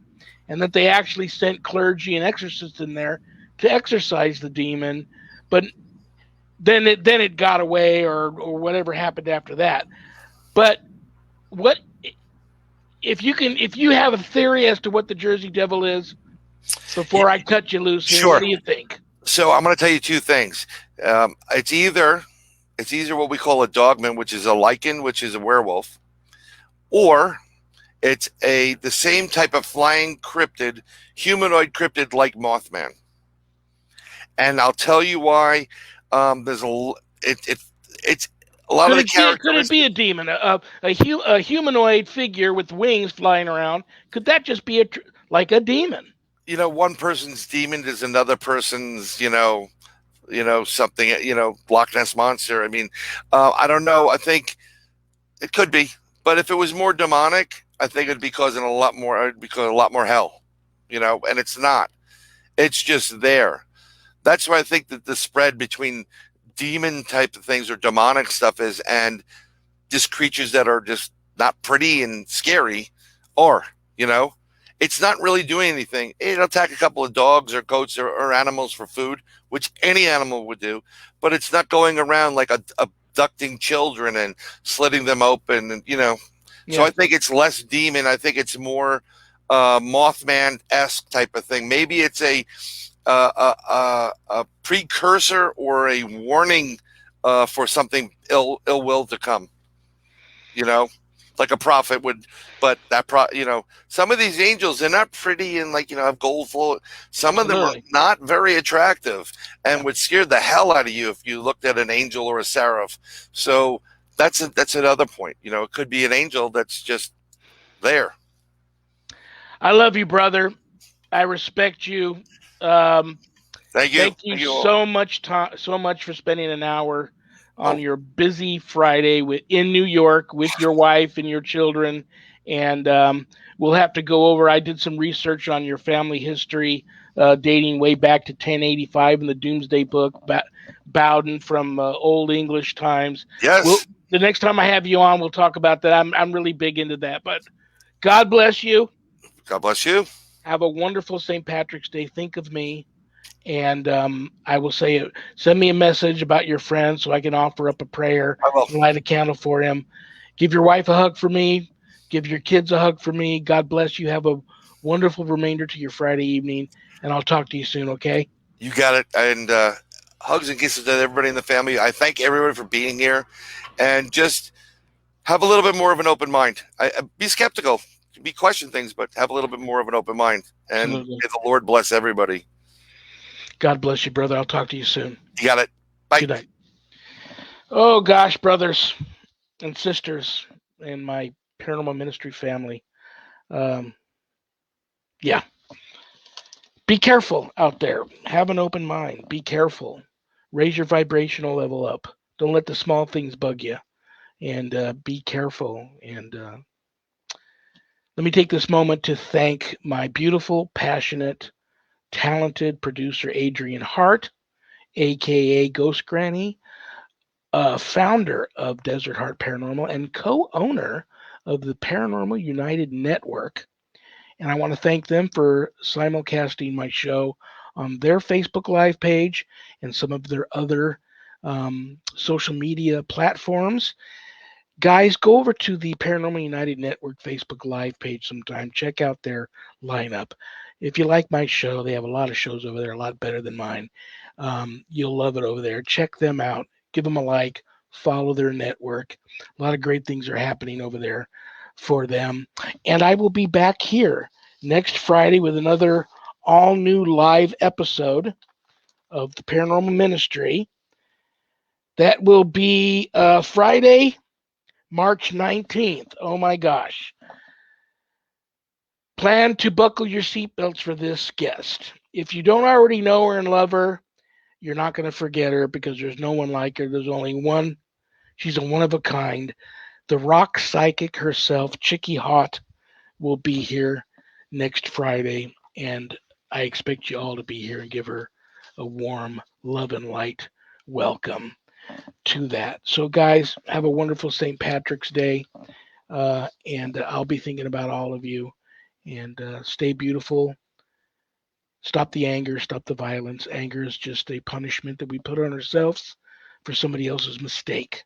and that they actually sent clergy and exorcists in there to exorcise the demon, but then it got away, or whatever happened after that. But what if you have a theory as to what the Jersey Devil is before I cut you loose here? Sure. What do you think? So I'm going to tell you two things. It's either what we call a dogman, which is a lichen, which is a werewolf, or it's the same type of flying cryptid, humanoid cryptid like Mothman. And I'll tell you why. There's it's a lot of the characters. Could it be a demon, a humanoid figure with wings flying around? Could that just be like a demon? One person's demon is another person's, something, Loch Ness Monster. I don't know. I think it could be, but if it was more demonic, I think it'd be causing a lot more hell, and it's not. It's just there. That's why I think that the spread between demon type of things or demonic stuff is, and just creatures that are just not pretty and scary, or, it's not really doing anything. It'll attack a couple of dogs or goats or animals for food, which any animal would do, but it's not going around like abducting children and slitting them open, and, Yeah. So I think it's less demon. I think it's more Mothman-esque type of thing. Maybe it's a precursor or a warning for something ill will to come, like a prophet would. But that some of these angels, they're not pretty and have gold flow. Some of them are not very attractive and would scare the hell out of you if you looked at an angel or a seraph. So that's another point. It could be an angel that's just there. I love you, brother. I respect you. Thank you. Thank you so much for spending an hour on your busy Friday in New York with your wife and your children. And we'll have to go over. I did some research on your family history, dating way back to 1085 in the Doomsday Book, Bowden from Old English times. Yes. The next time I have you on, we'll talk about that. I'm really big into that. But God bless you. God bless you. Have a wonderful St. Patrick's Day. Think of me. And I will say, send me a message about your friend so I can offer up a prayer I will. and light a candle for him. Give your wife a hug for me. Give your kids a hug for me. God bless you. Have a wonderful remainder to your Friday evening, and I'll talk to you soon, okay? You got it. And hugs and kisses to everybody in the family. I thank everybody for being here, and just have a little bit more of an open mind. Be skeptical, be question things, but have a little bit more of an open mind. And Absolutely. may the Lord bless everybody. God bless you, brother. I'll talk to you soon. You got it. Bye. Good night. Oh, gosh, brothers and sisters and my paranormal ministry family. Um, yeah. Be careful out there. Have an open mind. Be careful. Raise your vibrational level up. Don't let the small things bug you. And be careful. And let me take this moment to thank my beautiful, passionate, talented producer, Adrian Hart, aka Ghost Granny, founder of Desert Heart Paranormal and co owner of the Paranormal United Network. And I want to thank them for simulcasting my show on their Facebook Live page and some of their other social media platforms. Guys, go over to the Paranormal United Network Facebook Live page sometime. Check out their lineup. If you like my show, they have a lot of shows over there, a lot better than mine. You'll love it over there. Check them out. Give them a like. Follow their network. A lot of great things are happening over there for them. And I will be back here next Friday with another all new live episode of the Paranormal Ministry. That will be Friday, March 19th. Oh my gosh. Plan to buckle your seatbelts for this guest. If you don't already know her and love her, you're not going to forget her because there's no one like her. There's only one. She's a one of a kind. The rock psychic herself, Chicky Hot, will be here next Friday. And I expect you all to be here and give her a warm, love, and light welcome to that. So, guys, have a wonderful St. Patrick's Day. And I'll be thinking about all of you. And stay beautiful. Stop the anger. Stop the violence. Anger is just a punishment that we put on ourselves for somebody else's mistake.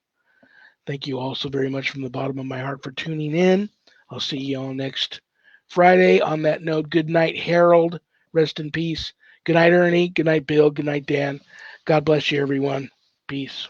Thank you all so very much from the bottom of my heart for tuning in. I'll see you all next Friday. On that note, good night, Harold. Rest in peace. Good night, Ernie. Good night, Bill. Good night, Dan. God bless you, everyone. Peace.